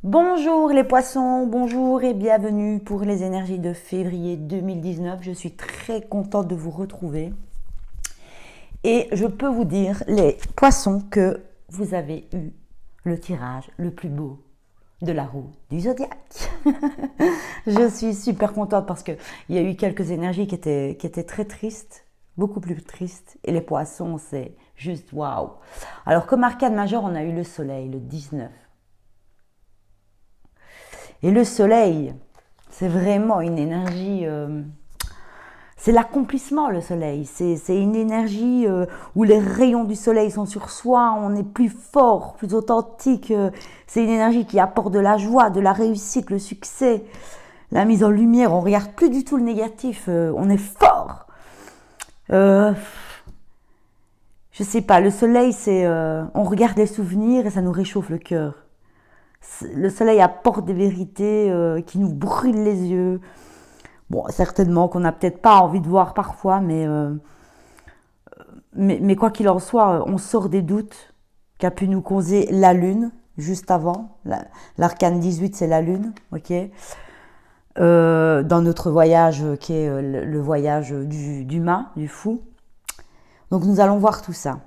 Bonjour les poissons, bonjour et bienvenue pour les énergies de février 2019. Je suis très contente de vous retrouver. Et je peux vous dire, les poissons, que vous avez eu le tirage le plus beau de la roue du zodiaque. Je suis super contente parce qu'il y a eu quelques énergies qui étaient très tristes, beaucoup plus tristes. Et les poissons, c'est juste waouh. Alors comme arcane majeur, on a eu le soleil, le 19. Et le soleil, c'est vraiment une énergie, c'est l'accomplissement le soleil. C'est une énergie où les rayons du soleil sont sur soi, on est plus fort, plus authentique. C'est une énergie qui apporte de la joie, de la réussite, le succès, la mise en lumière. On regarde plus du tout le négatif, on est fort. Euh, je sais pas, le soleil, on regarde les souvenirs et ça nous réchauffe le cœur. Le soleil apporte des vérités qui nous brûlent les yeux. Bon, certainement qu'on n'a peut-être pas envie de voir parfois, mais quoi qu'il en soit, on sort des doutes qu'a pu nous causer la Lune juste avant. L'arcane 18, c'est la Lune, ok. Dans notre voyage qui est le voyage du mât, du fou. Donc nous allons voir tout ça.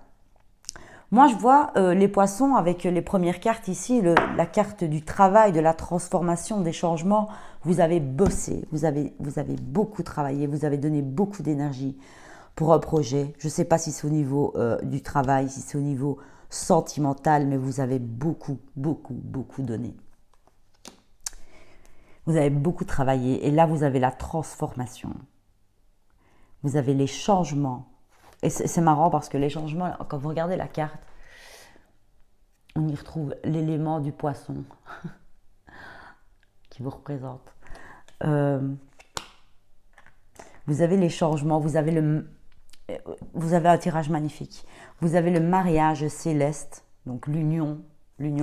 Moi, je vois les poissons avec les premières cartes ici, la carte du travail, de la transformation, des changements. Vous avez bossé, vous avez beaucoup travaillé, vous avez donné beaucoup d'énergie pour un projet. Je ne sais pas si c'est au niveau du travail, si c'est au niveau sentimental, mais vous avez beaucoup, beaucoup, beaucoup donné. Vous avez beaucoup travaillé et là, vous avez la transformation. Vous avez les changements. Et c'est marrant parce que les changements, quand vous regardez la carte, on y retrouve l'élément du poisson qui vous représente. Euh, vous avez les changements, vous avez un tirage magnifique. Vous avez le mariage céleste, donc l'union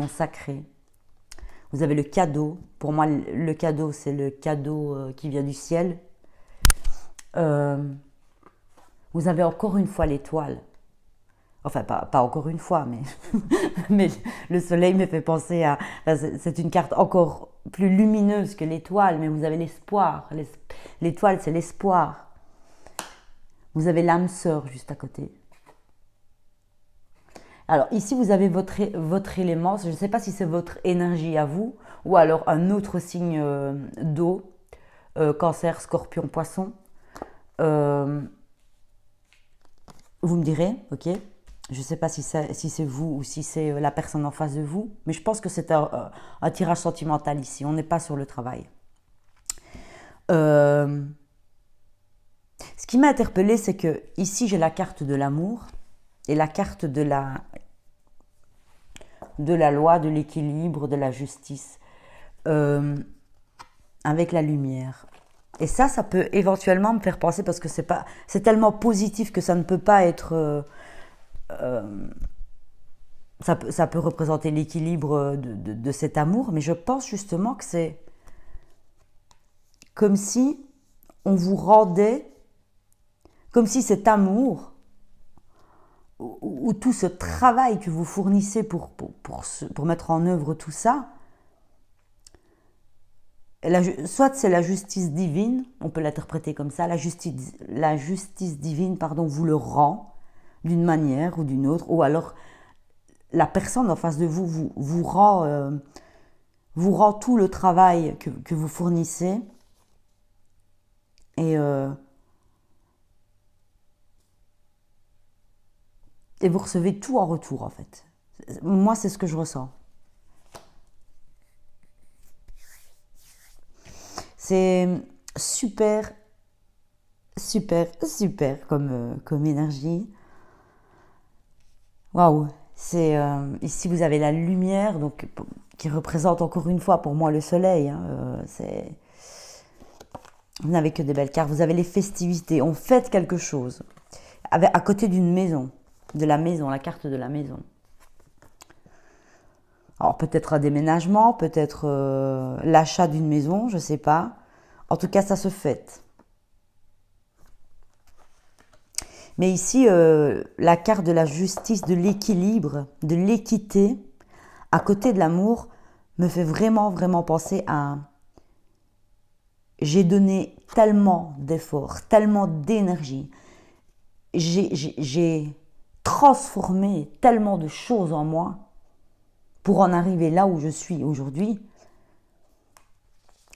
sacrée. Vous avez le cadeau. Pour moi, le cadeau, c'est le cadeau qui vient du ciel. Euh, vous avez encore une fois l'étoile. Enfin, pas encore une fois, mais le soleil me fait penser à... Enfin, c'est une carte encore plus lumineuse que l'étoile, mais vous avez l'espoir. L'étoile, c'est l'espoir. Vous avez l'âme sœur juste à côté. Alors ici, vous avez votre élément. Je ne sais pas si c'est votre énergie à vous, ou alors un autre signe d'eau, cancer, scorpion, poisson. Euh, Vous me direz, ok. Je ne sais pas si c'est vous ou si c'est la personne en face de vous, mais je pense que c'est un tirage sentimental ici. On n'est pas sur le travail. Euh, Ce qui m'a interpellée, c'est que ici j'ai la carte de l'amour et la carte de la loi, de l'équilibre, de la justice, euh, avec la lumière. Et ça peut éventuellement me faire penser, parce que c'est tellement positif que ça ne peut pas être ça peut représenter l'équilibre de cet amour, mais je pense justement que c'est comme si on vous rendait, comme si cet amour, ou tout ce travail que vous fournissez pour mettre en œuvre tout ça, soit c'est la justice divine, on peut l'interpréter comme ça, la justice divine, pardon, vous le rend d'une manière ou d'une autre, ou alors la personne en face de vous rend tout le travail que vous fournissez, et, euh, et vous recevez tout en retour en fait. Moi, c'est ce que je ressens. C'est super, super, super comme énergie. Waouh! Ici, vous avez la lumière, donc qui représente encore une fois pour moi le soleil, hein, vous n'avez que des belles cartes. Vous avez les festivités. On fête quelque chose à côté d'une maison, de la maison, la carte de la maison. Alors peut-être un déménagement, peut-être l'achat d'une maison, je ne sais pas. En tout cas, ça se fête. Mais ici, la carte de la justice, de l'équilibre, de l'équité, à côté de l'amour, me fait vraiment, vraiment penser à... J'ai donné tellement d'efforts, tellement d'énergie. J'ai transformé tellement de choses en moi pour en arriver là où je suis aujourd'hui.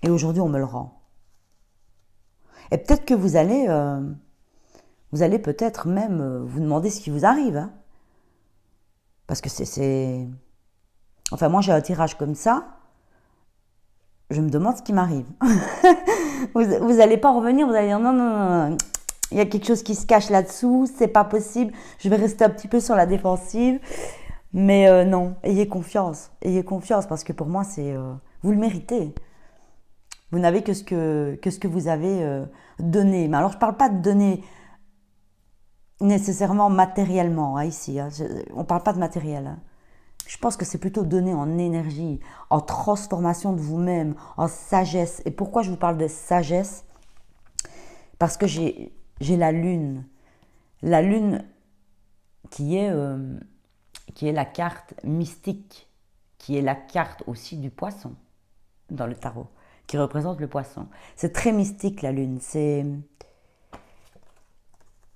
Et aujourd'hui, on me le rend. Et peut-être que vous allez peut-être même vous demander ce qui vous arrive. Hein. Parce que c'est... Enfin, moi, j'ai un tirage comme ça. Je me demande ce qui m'arrive. Vous n'allez pas revenir, vous allez dire non, non, non, non. Il y a quelque chose qui se cache là-dessous, c'est pas possible. Je vais rester un petit peu sur la défensive. Mais non, ayez confiance. Ayez confiance parce que pour moi, c'est... vous le méritez. Vous n'avez que ce que vous avez donné. Mais alors, je ne parle pas de donner nécessairement matériellement, hein, ici. Hein. On ne parle pas de matériel. Hein. Je pense que c'est plutôt donner en énergie, en transformation de vous-même, en sagesse. Et pourquoi je vous parle de sagesse? Parce que j'ai la lune. La lune qui est la carte mystique, qui est la carte aussi du poisson dans le tarot, qui représente le poisson. C'est très mystique la lune.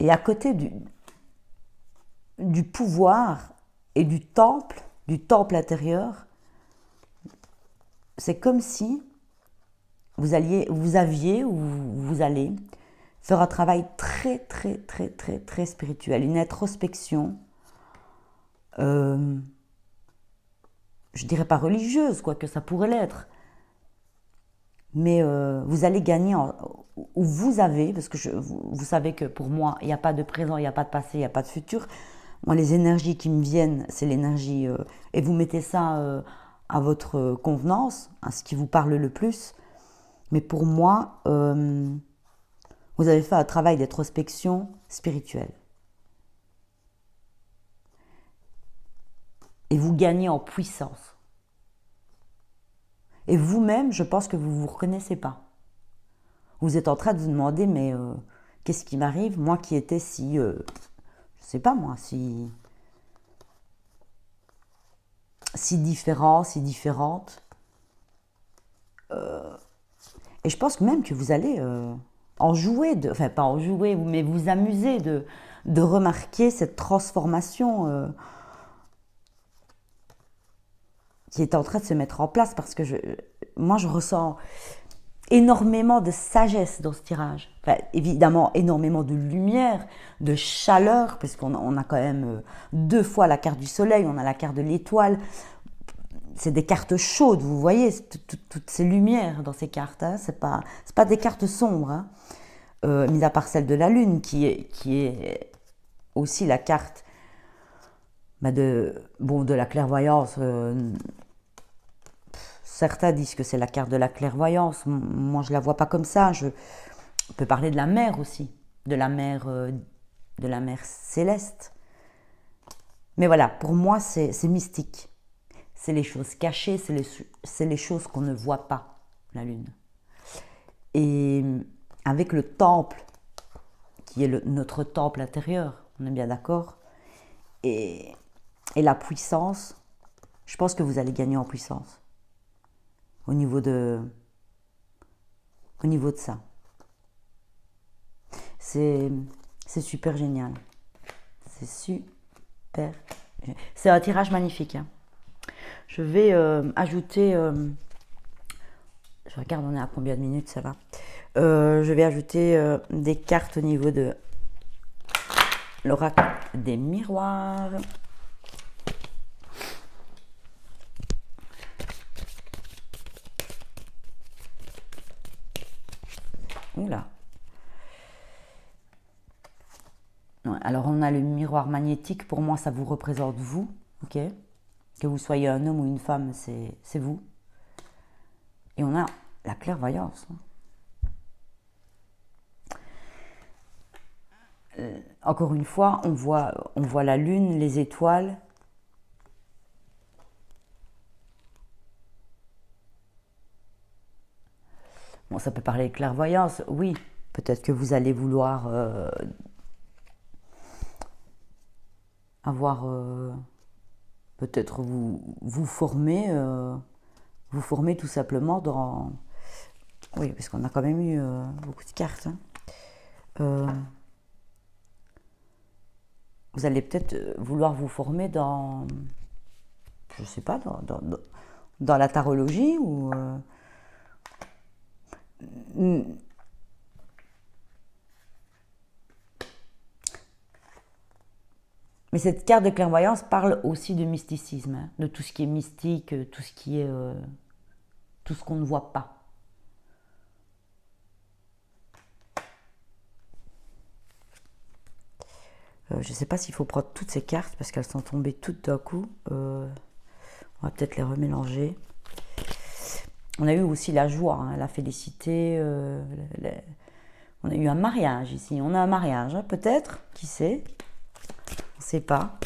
Et à côté du pouvoir et du temple intérieur, c'est comme si vous aviez ou vous allez faire un travail très très très très très spirituel, une introspection, je dirais pas religieuse, quoique ça pourrait l'être, mais vous allez gagner, ou vous avez, parce que vous savez que pour moi, il n'y a pas de présent, il n'y a pas de passé, il n'y a pas de futur. Moi, les énergies qui me viennent, c'est l'énergie, et vous mettez ça à votre convenance, à ce qui vous parle le plus. Mais pour moi, vous avez fait un travail d'introspection spirituelle. Et vous gagnez en puissance. Et vous-même, je pense que vous ne vous reconnaissez pas. Vous êtes en train de vous demander, mais qu'est-ce qui m'arrive, moi qui étais si, je sais pas moi, si différent, si différente. Et je pense même que vous allez en jouer, enfin pas en jouer, mais vous amuser de remarquer cette transformation qui est en train de se mettre en place parce que moi je ressens énormément de sagesse dans ce tirage. Enfin, évidemment, énormément de lumière, de chaleur, parce qu'on a quand même deux fois la carte du soleil, on a la carte de l'étoile. C'est des cartes chaudes, vous voyez, toutes ces lumières dans ces cartes. Hein. C'est pas des cartes sombres, hein. Mis à part celle de la lune, qui est aussi la carte de la clairvoyance. Certains disent que c'est la carte de la clairvoyance. Moi, je la vois pas comme ça. On peut parler de la mer aussi, de la mer céleste. Mais voilà, pour moi, c'est mystique. C'est les choses cachées, c'est les choses qu'on ne voit pas, la lune. Et avec le temple, qui est notre temple intérieur, on est bien d'accord, et la puissance, je pense que vous allez gagner en puissance au niveau de ça. C'est super génial. C'est super. C'est un tirage magnifique. Hein. Je vais ajouter. Je regarde, on est à combien de minutes, ça va. Je vais ajouter des cartes au niveau de l'oracle des miroirs. Oula. Alors on a le miroir magnétique, pour moi ça vous représente vous, ok? Que vous soyez un homme ou une femme, c'est vous. Et on a la clairvoyance. Encore une fois, on voit la lune, les étoiles. Bon, ça peut parler de clairvoyance, oui. Peut-être que vous allez vouloir avoir... peut-être vous former vous former tout simplement dans... Oui, parce qu'on a quand même eu beaucoup de cartes. Hein. Vous allez peut-être vouloir vous former dans... Je sais pas, dans la tarologie ou... Mais cette carte de clairvoyance parle aussi de mysticisme, hein, de tout ce qui est mystique, tout ce qui est... tout ce qu'on ne voit pas. Je ne sais pas s'il faut prendre toutes ces cartes parce qu'elles sont tombées toutes d'un coup. On va peut-être les remélanger. On a eu aussi la joie, hein, la félicité. On a eu un mariage ici. On a un mariage, hein, peut-être. Qui sait? On ne sait pas.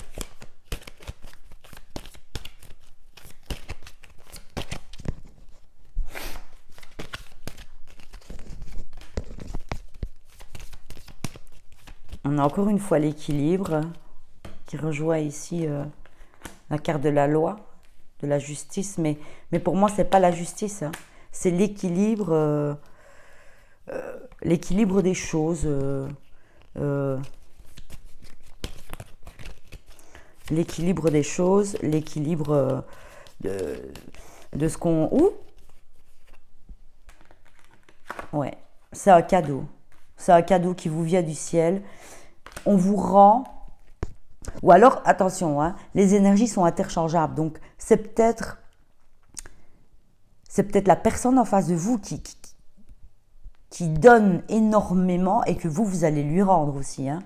On a encore une fois l'équilibre qui rejoint ici la carte de la loi, de la justice. Mais pour moi, c'est pas la justice. Hein. C'est l'équilibre des choses. L'équilibre des choses, l'équilibre de ce qu'on... Où? Ouais, c'est un cadeau. C'est un cadeau qui vous vient du ciel. On vous rend... Ou alors, attention, hein, les énergies sont interchangeables. Donc, c'est peut-être la personne en face de vous qui donne énormément et que vous allez lui rendre aussi. Hein.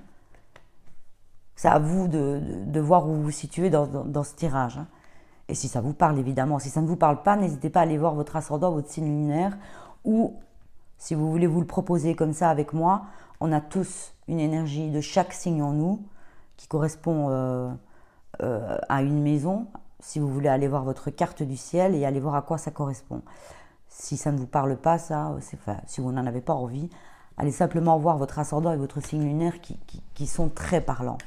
C'est à vous de voir où vous vous situez dans ce tirage. Hein. Et si ça vous parle, évidemment. Si ça ne vous parle pas, n'hésitez pas à aller voir votre ascendant, votre signe lunaire. Ou, si vous voulez vous le proposer comme ça avec moi, on a tous une énergie de chaque signe en nous qui correspond à une maison. Si vous voulez aller voir votre carte du ciel et aller voir à quoi ça correspond. Si ça ne vous parle pas, si vous n'en avez pas envie, allez simplement voir votre ascendant et votre signe lunaire qui sont très parlants.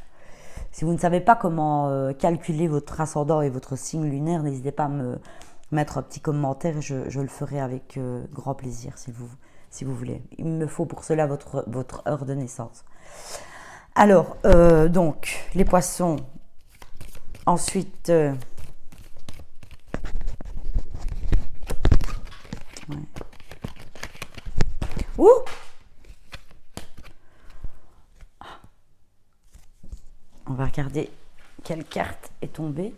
Si vous ne savez pas comment calculer votre ascendant et votre signe lunaire, n'hésitez pas à me mettre un petit commentaire, je le ferai avec grand plaisir si vous voulez. Il me faut pour cela votre heure de naissance. Alors, donc, les poissons. Ensuite, ouais. Ouh! On va regarder quelle carte est tombée.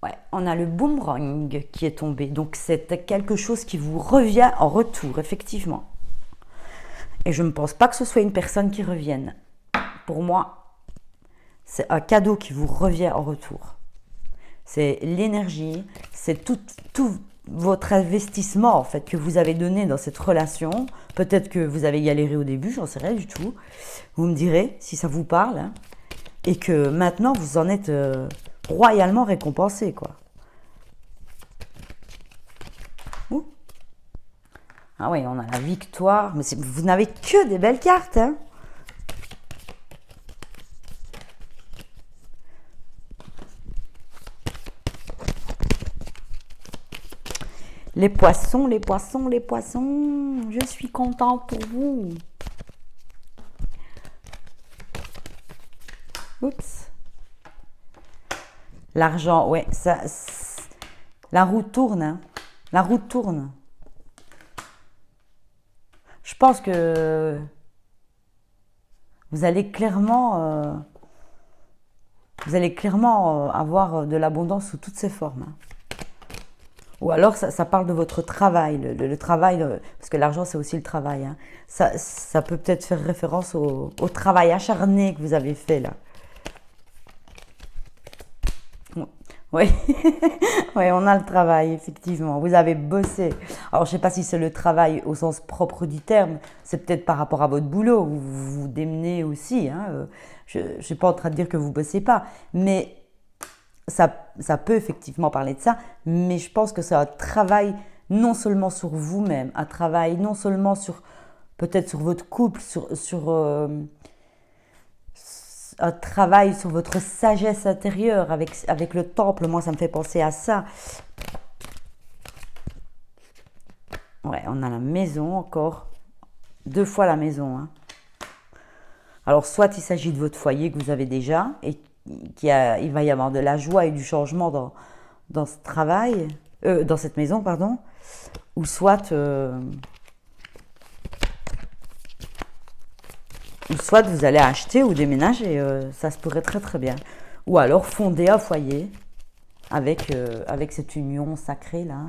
Ouais, on a le boomerang qui est tombé. Donc, c'est quelque chose qui vous revient en retour, effectivement. Et je ne pense pas que ce soit une personne qui revienne. Pour moi, c'est un cadeau qui vous revient en retour. C'est l'énergie, c'est tout votre investissement en fait que vous avez donné dans cette relation. Peut-être que vous avez galéré au début, j'en sais rien du tout. Vous me direz si ça vous parle. Hein, et que maintenant, vous en êtes royalement récompensé, quoi. Ouh. Ah oui, on a la victoire. Mais vous n'avez que des belles cartes, hein. Les poissons, les poissons, les poissons. Je suis contente pour vous. Oups. L'argent, ouais, la roue tourne. Hein. La roue tourne. Je pense que vous allez clairement avoir de l'abondance sous toutes ses formes. Hein. Ou alors, ça parle de votre travail, le travail, parce que l'argent, c'est aussi le travail. Hein. Ça peut peut-être faire référence au travail acharné que vous avez fait, là. Oui, ouais, on a le travail, effectivement. Vous avez bossé. Alors, je ne sais pas si c'est le travail au sens propre du terme. C'est peut-être par rapport à votre boulot. Vous vous démenez aussi. Hein. Je ne suis pas en train de dire que vous ne bossez pas. Mais ça peut effectivement parler de ça. Mais je pense que c'est un travail non seulement sur vous-même, un travail non seulement peut-être sur votre couple, sur un travail sur votre sagesse intérieure avec le temple. Moi, ça me fait penser à ça. Ouais, on a la maison encore. 2 fois la maison, hein. Alors, soit il s'agit de votre foyer que vous avez déjà et il va y avoir de la joie et du changement dans ce travail, dans cette maison, pardon, ou soit vous allez acheter ou déménager, ça se pourrait très très bien. Ou alors fonder un foyer avec cette union sacrée là,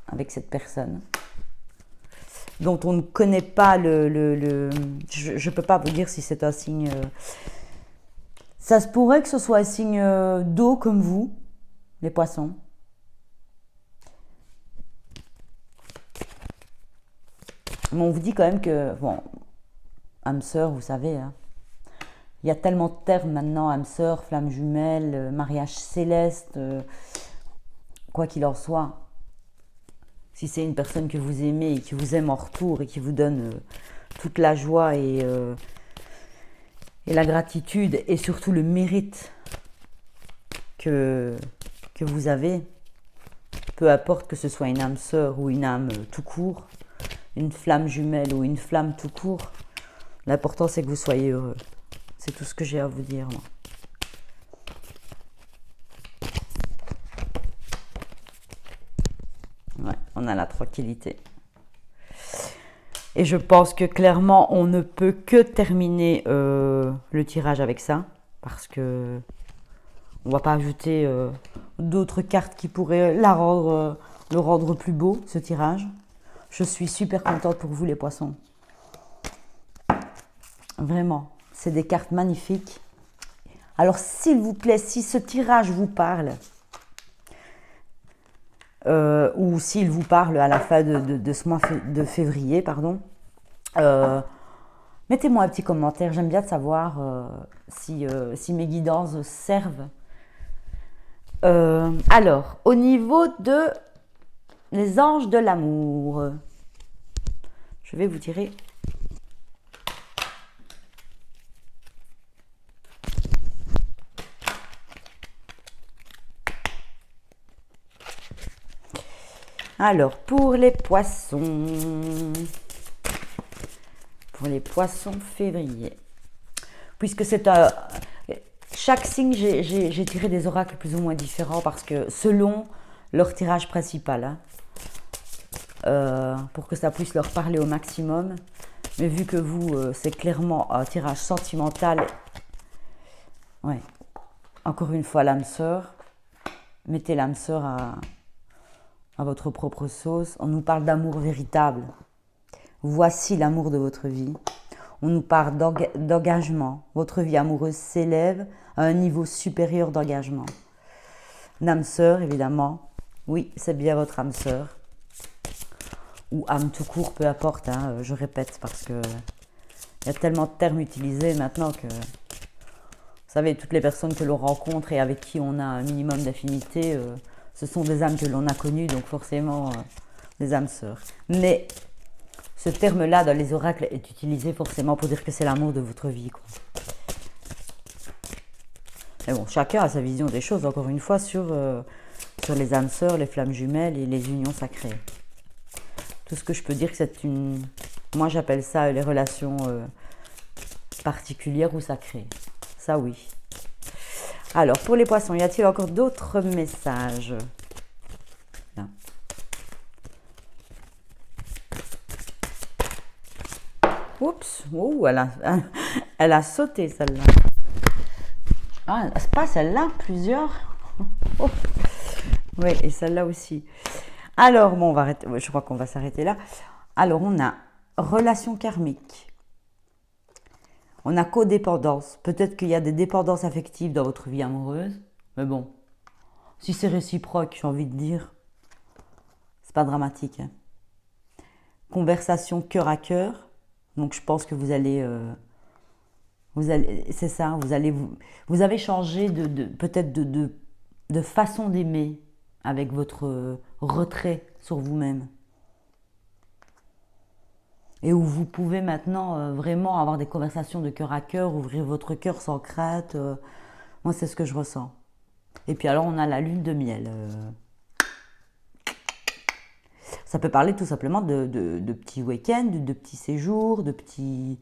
avec cette personne dont on ne connaît pas je ne peux pas vous dire si c'est un signe. Ça se pourrait que ce soit un signe d'eau comme vous, les poissons. Mais on vous dit quand même que, bon, âme sœur, vous savez, hein, il y a tellement de termes maintenant, âme sœur, flamme jumelle, mariage céleste, quoi qu'il en soit. Si c'est une personne que vous aimez et qui vous aime en retour et qui vous donne toute la joie et la gratitude et surtout le mérite que vous avez, peu importe que ce soit une âme sœur ou une âme tout court, une flamme jumelle ou une flamme tout court, l'important c'est que vous soyez heureux. C'est tout ce que j'ai à vous dire, moi. Ouais, on a la tranquillité. Et je pense que clairement, on ne peut que terminer le tirage avec ça, parce que on va pas ajouter d'autres cartes qui pourraient le rendre plus beau, ce tirage. Je suis super contente pour vous, les poissons. Vraiment, c'est des cartes magnifiques. Alors, s'il vous plaît, si ce tirage vous parle, ou s'il vous parle à la fin de ce mois de février, pardon, mettez-moi un petit commentaire. J'aime bien de savoir si mes guidances servent. Alors, au niveau de les anges de l'amour, je vais vous tirer. Alors, pour les poissons février, puisque c'est chaque signe, j'ai tiré des oracles plus ou moins différents parce que selon leur tirage principal, hein, pour que ça puisse leur parler au maximum. Mais vu que vous, c'est clairement un tirage sentimental, ouais, encore une fois, l'âme sœur, mettez l'âme sœur à votre propre sauce. On nous parle d'amour véritable. Voici l'amour de votre vie. On nous parle d'engagement. Votre vie amoureuse s'élève à un niveau supérieur d'engagement. L'âme sœur, évidemment. Oui, c'est bien votre âme sœur. Ou âme tout court, peu importe, hein, je répète, parce que il y a tellement de termes utilisés maintenant que, vous savez, toutes les personnes que l'on rencontre et avec qui on a un minimum d'affinité, ce sont des âmes que l'on a connues, donc forcément des âmes sœurs. Mais ce terme-là dans les oracles est utilisé forcément pour dire que c'est l'amour de votre vie, quoi. Mais bon, chacun a sa vision des choses, encore une fois, sur les âmes sœurs, les flammes jumelles et les unions sacrées. Tout ce que je peux dire, c'est moi j'appelle ça les relations particulières ou sacrées. Ça oui. Alors, pour les poissons, y a-t-il encore d'autres messages? Là. Oups, oh, elle a sauté celle-là. Ah, c'est pas celle-là, plusieurs. Oh. Oui, et celle-là aussi. Alors, bon, on va arrêter. Je crois qu'on va s'arrêter là. Alors, on a relation karmique. On a codépendance. Peut-être qu'il y a des dépendances affectives dans votre vie amoureuse. Mais bon, si c'est réciproque, j'ai envie de dire, c'est pas dramatique, hein. Conversation cœur à cœur. Donc, je pense que vous allez, c'est ça, vous avez changé peut-être de façon d'aimer avec votre retrait sur vous-même. Et où vous pouvez maintenant vraiment avoir des conversations de cœur à cœur, ouvrir votre cœur sans crainte. Moi, c'est ce que je ressens. Et puis alors, on a la lune de miel. Ça peut parler tout simplement de petits week-ends, de petits séjours, de petits...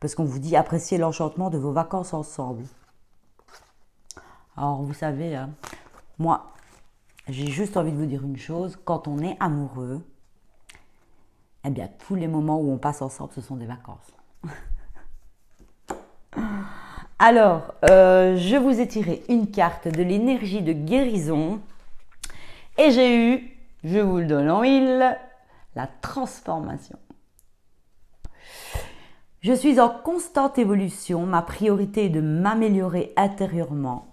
Parce qu'on vous dit appréciez l'enchantement de vos vacances ensemble. Alors, vous savez, hein, moi, j'ai juste envie de vous dire une chose. Quand on est amoureux, eh bien, tous les moments où on passe ensemble, ce sont des vacances. Alors, je vous ai tiré une carte de l'énergie de guérison et j'ai eu, je vous le donne en mille, la transformation. Je suis en constante évolution, ma priorité est de m'améliorer intérieurement.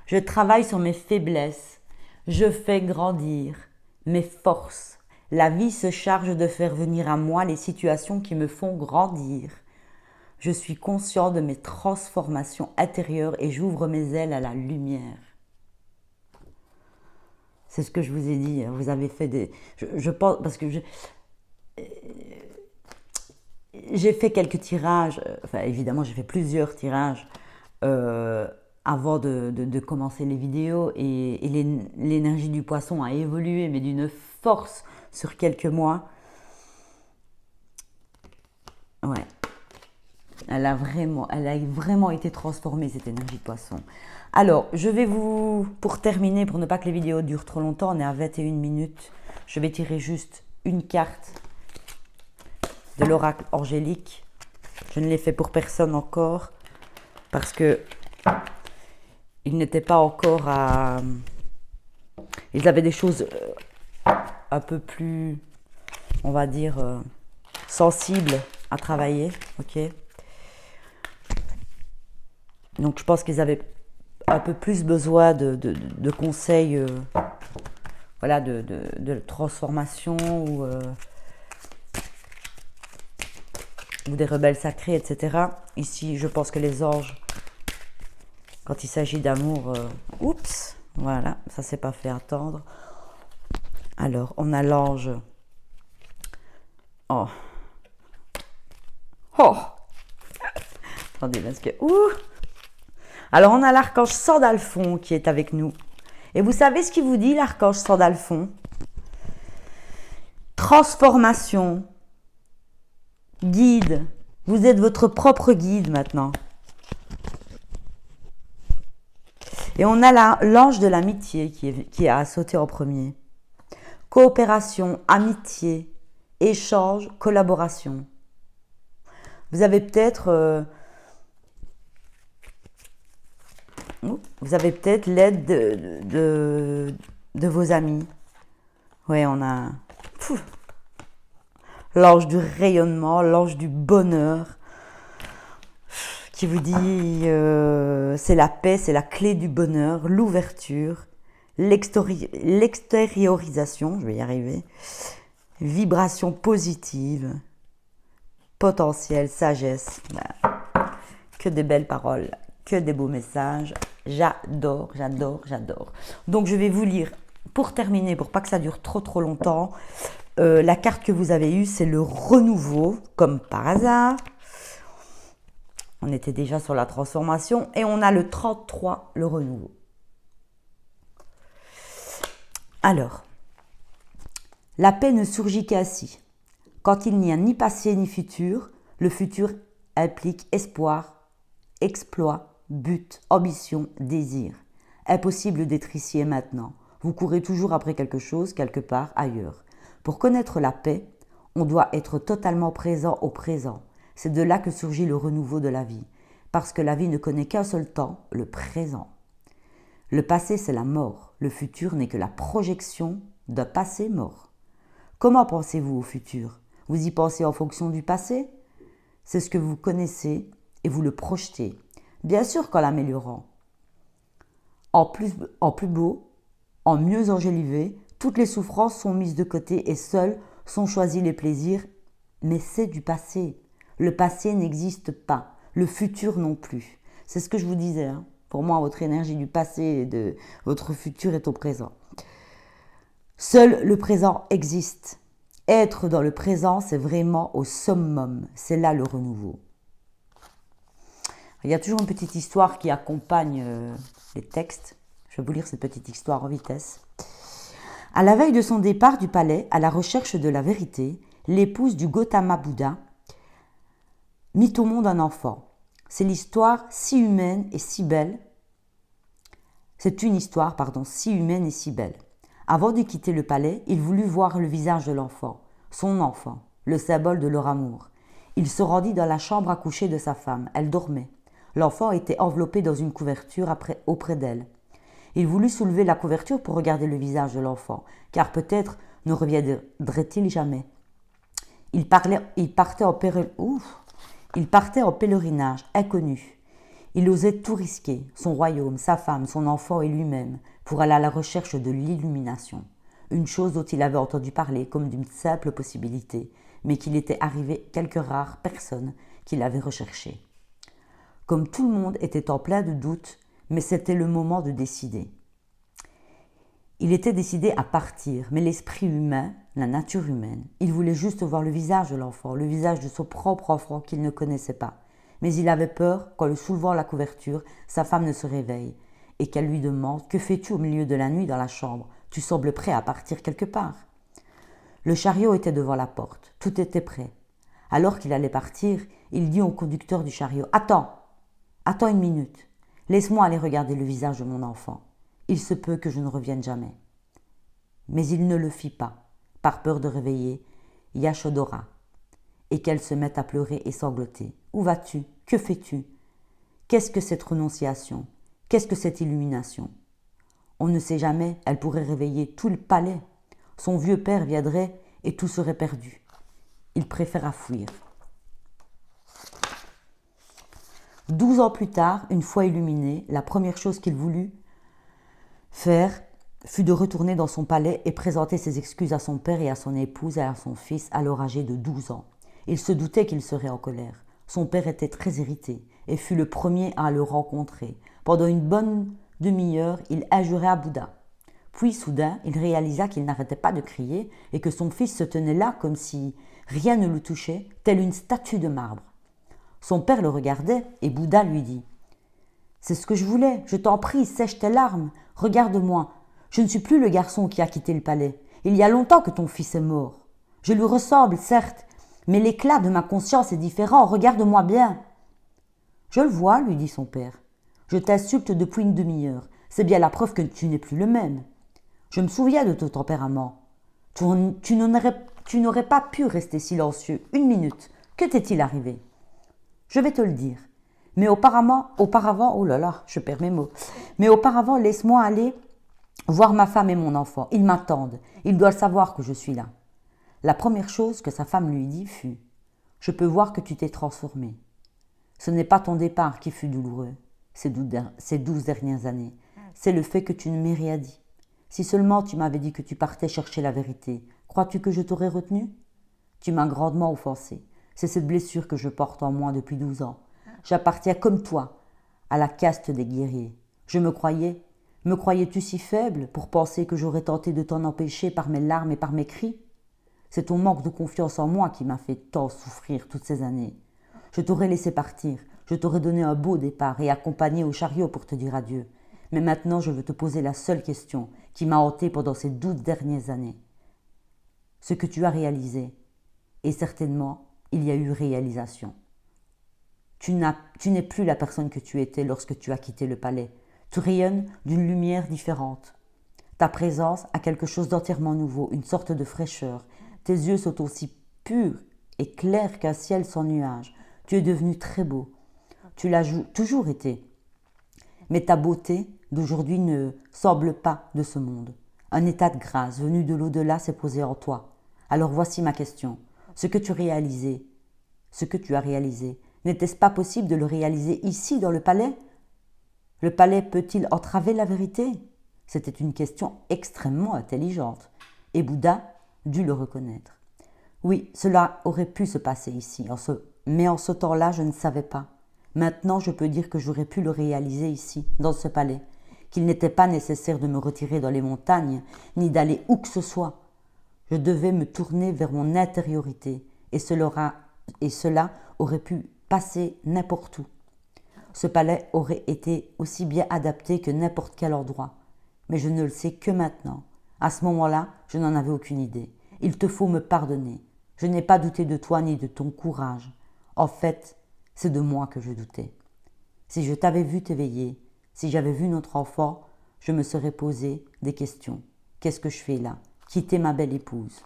Je travaille sur mes faiblesses, je fais grandir mes forces. La vie se charge de faire venir à moi les situations qui me font grandir. Je suis conscient de mes transformations intérieures et j'ouvre mes ailes à la lumière. C'est ce que je vous ai dit. Vous avez fait des... Je pense... Parce que j'ai fait quelques tirages. Enfin, évidemment, j'ai fait plusieurs tirages avant de commencer les vidéos. Et l'énergie du poisson a évolué, mais d'une force sur quelques mois. Ouais. Elle a vraiment été transformée, cette énergie de poisson. Alors, je vais pour terminer, pour ne pas que les vidéos durent trop longtemps, on est à 21 minutes. Je vais tirer juste une carte de l'oracle angélique. Je ne l'ai fait pour personne encore, parce que ils n'étaient pas encore à... Ils avaient des choses un peu plus, on va dire, sensibles à travailler, ok ? Donc je pense qu'ils avaient un peu plus besoin de conseils, voilà, de transformation ou des rebelles sacrés, etc. Ici, je pense que les anges, quand il s'agit d'amour, oups, voilà, ça s'est pas fait attendre. Alors, on a l'ange. Oh. Oh. Attendez, parce que... Alors, on a l'archange Sandalphon qui est avec nous. Et vous savez ce qu'il vous dit, l'archange Sandalphon? Transformation. Guide. Vous êtes votre propre guide maintenant. Et on a l'ange de l'amitié qui a sauté en premier. Coopération, amitié, échange, collaboration. Vous avez peut-être... Vous avez peut-être l'aide de vos amis. Oui, on a l'ange du rayonnement, l'ange du bonheur, qui vous dit c'est la paix, c'est la clé du bonheur, l'ouverture, l'extériorisation, je vais y arriver, vibration positive, potentiel, sagesse. Que des belles paroles. Que des beaux messages. J'adore, j'adore, j'adore. Donc, je vais vous lire, pour terminer, pour pas que ça dure trop longtemps, la carte que vous avez eue, c'est le renouveau, comme par hasard. On était déjà sur la transformation. Et on a le 33, le renouveau. Alors, la paix ne surgit qu'ainsi. Quand il n'y a ni passé ni futur, le futur implique espoir, exploit, but, ambition, désir. Impossible d'être ici et maintenant. Vous courez toujours après quelque chose, quelque part, ailleurs. Pour connaître la paix, on doit être totalement présent au présent. C'est de là que surgit le renouveau de la vie. Parce que la vie ne connaît qu'un seul temps, le présent. Le passé, c'est la mort. Le futur n'est que la projection d'un passé mort. Comment pensez-vous au futur? Vous y pensez en fonction du passé? C'est ce que vous connaissez et vous le projetez. Bien sûr qu'en l'améliorant. En plus beau, en mieux enjolivé, toutes les souffrances sont mises de côté et seuls sont choisis les plaisirs. Mais c'est du passé. Le passé n'existe pas. Le futur non plus. C'est ce que je vous disais. Hein. Pour moi, votre énergie du passé et de votre futur est au présent. Seul le présent existe. Être dans le présent, c'est vraiment au summum. C'est là le renouveau. Il y a toujours une petite histoire qui accompagne les textes. Je vais vous lire cette petite histoire en vitesse. À la veille de son départ du palais à la recherche de la vérité, l'épouse du Gautama Bouddha mit au monde un enfant. C'est l'histoire si humaine et si belle. C'est une histoire, si humaine et si belle. Avant de quitter le palais, il voulut voir le visage de l'enfant, son enfant, le symbole de leur amour. Il se rendit dans la chambre à coucher de sa femme. Elle dormait. L'enfant était enveloppé dans une couverture auprès d'elle. Il voulut soulever la couverture pour regarder le visage de l'enfant, car peut-être ne reviendrait-il jamais. Il partait en pèlerinage, inconnu. Il osait tout risquer, son royaume, sa femme, son enfant et lui-même, pour aller à la recherche de l'illumination. Une chose dont il avait entendu parler comme d'une simple possibilité, mais qu'il était arrivé quelques rares personnes qui l'avaient recherché. Comme tout le monde était en plein de doutes, mais c'était le moment de décider. Il était décidé à partir, mais l'esprit humain, la nature humaine, il voulait juste voir le visage de l'enfant, le visage de son propre enfant qu'il ne connaissait pas. Mais il avait peur qu'en le soulevant la couverture, sa femme ne se réveille et qu'elle lui demande « Que fais-tu au milieu de la nuit dans la chambre ? Tu sembles prêt à partir quelque part. » Le chariot était devant la porte, tout était prêt. Alors qu'il allait partir, il dit au conducteur du chariot « Attends une minute, laisse-moi aller regarder le visage de mon enfant. Il se peut que je ne revienne jamais. » Mais il ne le fit pas, par peur de réveiller Yashodhara, et qu'elle se mette à pleurer et sangloter. « Où vas-tu ? Que fais-tu ? Qu'est-ce que cette renonciation ? Qu'est-ce que cette illumination ? On ne sait jamais, elle pourrait réveiller tout le palais. Son vieux père viendrait et tout serait perdu. Il préféra fuir. 12 ans plus tard, une fois illuminé, la première chose qu'il voulut faire fut de retourner dans son palais et présenter ses excuses à son père et à son épouse et à son fils, alors âgé de 12 ans. Il se doutait qu'il serait en colère. Son père était très irrité et fut le premier à le rencontrer. Pendant une bonne demi-heure, il injurait à Bouddha. Puis soudain, il réalisa qu'il n'arrêtait pas de crier et que son fils se tenait là comme si rien ne le touchait, tel une statue de marbre. Son père le regardait et Bouddha lui dit « C'est ce que je voulais, je t'en prie, sèche tes larmes, regarde-moi. Je ne suis plus le garçon qui a quitté le palais. Il y a longtemps que ton fils est mort. Je lui ressemble, certes, mais l'éclat de ma conscience est différent, regarde-moi bien. » « Je le vois, lui dit son père. Je t'insulte depuis une demi-heure. C'est bien la preuve que tu n'es plus le même. Je me souviens de ton tempérament. Tu n'aurais pas pu rester silencieux une minute. Que t'est-il arrivé ? Je vais te le dire. Mais auparavant, oh là là, je perds mes mots. Mais auparavant, laisse-moi aller voir ma femme et mon enfant. Ils m'attendent. Ils doivent savoir que je suis là. La première chose que sa femme lui dit fut « Je peux voir que tu t'es transformé. Ce n'est pas ton départ qui fut douloureux, ces 12 dernières années. C'est le fait que tu ne m'aies rien dit. Si seulement tu m'avais dit que tu partais chercher la vérité, crois-tu que je t'aurais retenu ? Tu m'as grandement offensé. C'est cette blessure que je porte en moi depuis 12 ans. J'appartiens comme toi à la caste des guerriers. Me croyais-tu si faible pour penser que j'aurais tenté de t'en empêcher par mes larmes et par mes cris ? C'est ton manque de confiance en moi qui m'a fait tant souffrir toutes ces années. Je t'aurais laissé partir, je t'aurais donné un beau départ et accompagné au chariot pour te dire adieu. Mais maintenant, je veux te poser la seule question qui m'a hanté pendant ces 12 dernières années. Ce que tu as réalisé, et certainement, il y a eu réalisation. Tu n'es plus la personne que tu étais lorsque tu as quitté le palais. Tu rayonnes d'une lumière différente. Ta présence a quelque chose d'entièrement nouveau, une sorte de fraîcheur. Tes yeux sont aussi purs et clairs qu'un ciel sans nuages. Tu es devenu très beau. Tu l'as toujours été. Mais ta beauté d'aujourd'hui ne semble pas de ce monde. Un état de grâce venu de l'au-delà s'est posé en toi. Alors voici ma question. Ce que tu as réalisé, n'était-ce pas possible de le réaliser ici dans le palais ? Le palais peut-il entraver la vérité ? C'était une question extrêmement intelligente. Et Bouddha dut le reconnaître. Oui, cela aurait pu se passer ici, mais en ce temps-là, je ne savais pas. Maintenant, je peux dire que j'aurais pu le réaliser ici, dans ce palais, qu'il n'était pas nécessaire de me retirer dans les montagnes, ni d'aller où que ce soit. Je devais me tourner vers mon intériorité, et cela aurait pu passer n'importe où. Ce palais aurait été aussi bien adapté que n'importe quel endroit, mais je ne le sais que maintenant, À ce moment-là, je n'en avais aucune idée. Il te faut me pardonner. Je n'ai pas douté de toi ni de ton courage. En fait, c'est de moi que je doutais. Si je t'avais vu t'éveiller, si j'avais vu notre enfant, je me serais posé des questions. Qu'est-ce que je fais là? Quitter ma belle épouse.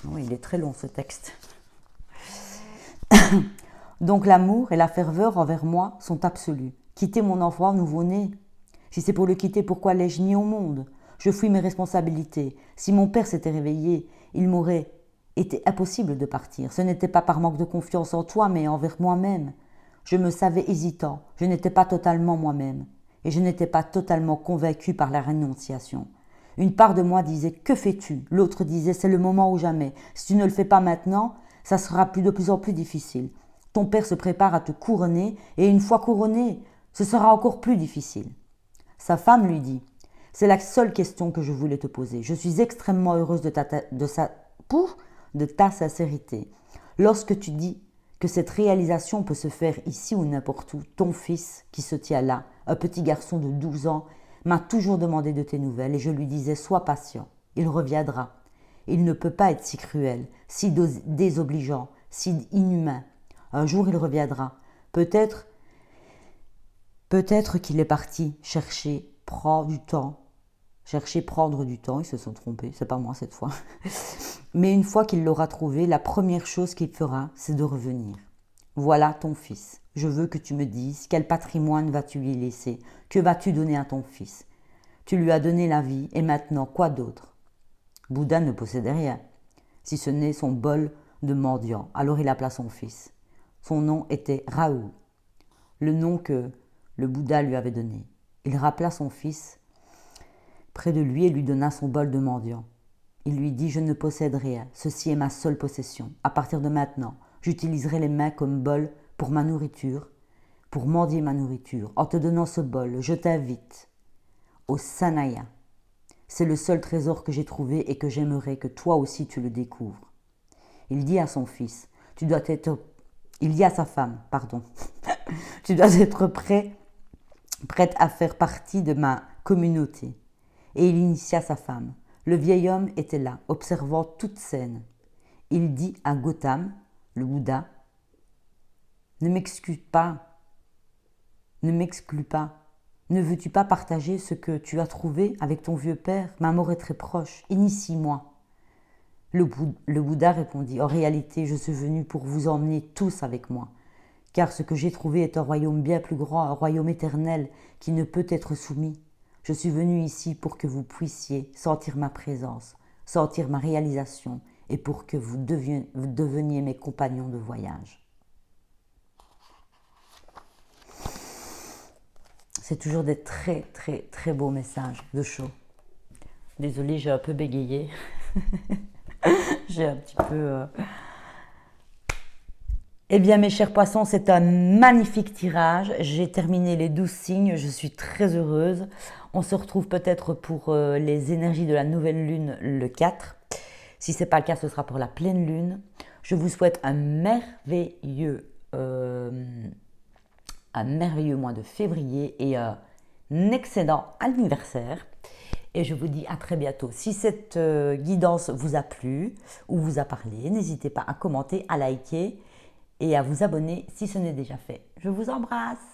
Oui, il est très long ce texte. Donc l'amour et la ferveur envers moi sont absolus. Quitter mon enfant nouveau-né. Si c'est pour le quitter, pourquoi l'ai-je mis au monde? Je fuis mes responsabilités. Si mon père s'était réveillé, il m'aurait été impossible de partir. Ce n'était pas par manque de confiance en toi, mais envers moi-même. Je me savais hésitant. Je n'étais pas totalement moi-même. Et je n'étais pas totalement convaincu par la rénonciation. Une part de moi disait « Que fais-tu » L'autre disait « C'est le moment ou jamais. Si tu ne le fais pas maintenant, ça sera de plus en plus difficile. Ton père se prépare à te couronner et une fois couronné, ce sera encore plus difficile. » Sa femme lui dit « C'est la seule question que je voulais te poser. Je suis extrêmement heureuse de ta sincérité. Lorsque tu dis que cette réalisation peut se faire ici ou n'importe où, ton fils, qui se tient là, un petit garçon de 12 ans, m'a toujours demandé de tes nouvelles et je lui disais « Sois patient, il reviendra. Il ne peut pas être si cruel, si désobligeant, si inhumain. Un jour il reviendra. Peut-être qu'il est parti chercher prendre du temps, ils se sont trompés, c'est pas moi cette fois. Mais une fois qu'il l'aura trouvé, la première chose qu'il fera, c'est de revenir. Voilà ton fils. Je veux que tu me dises quel patrimoine vas-tu lui laisser, que vas-tu donner à ton fils. Tu lui as donné la vie, et maintenant quoi d'autre? Bouddha ne possédait rien, si ce n'est son bol de mendiant. Alors il appela son fils. Son nom était Raoul, le nom que le Bouddha lui avait donné. Il rappela son fils près de lui et lui donna son bol de mendiant. Il lui dit « Je ne possède rien, ceci est ma seule possession. À partir de maintenant, j'utiliserai les mains comme bol pour ma nourriture, pour mendier ma nourriture. En te donnant ce bol, je t'invite au Sanaya. C'est le seul trésor que j'ai trouvé et que j'aimerais que toi aussi tu le découvres. » Il dit à son fils « Il dit à sa femme, pardon, « Tu dois être prête à faire partie de ma communauté. » Et il initia sa femme. Le vieil homme était là, observant toute scène. Il dit à Gautam, le Bouddha, « Ne m'exclus pas. Ne veux-tu pas partager ce que tu as trouvé avec ton vieux père? Ma mort est très proche. Initie-moi. » Le Bouddha répondit, « En réalité, je suis venu pour vous emmener tous avec moi, car ce que j'ai trouvé est un royaume bien plus grand, un royaume éternel qui ne peut être soumis. Je suis venu ici pour que vous puissiez sentir ma présence, sentir ma réalisation, et pour que vous deveniez mes compagnons de voyage. » C'est toujours des très très très beaux messages de Sho. Désolée, j'ai un peu bégayé. J'ai un petit peu... Eh bien mes chers poissons, c'est un magnifique tirage. J'ai terminé les 12 signes, je suis très heureuse. On se retrouve peut-être pour les énergies de la nouvelle lune le 4. Si ce n'est pas le cas, ce sera pour la pleine lune. Je vous souhaite un merveilleux mois de février et un excellent anniversaire. Et je vous dis à très bientôt. Si cette guidance vous a plu ou vous a parlé, n'hésitez pas à commenter, à liker et à vous abonner si ce n'est déjà fait. Je vous embrasse.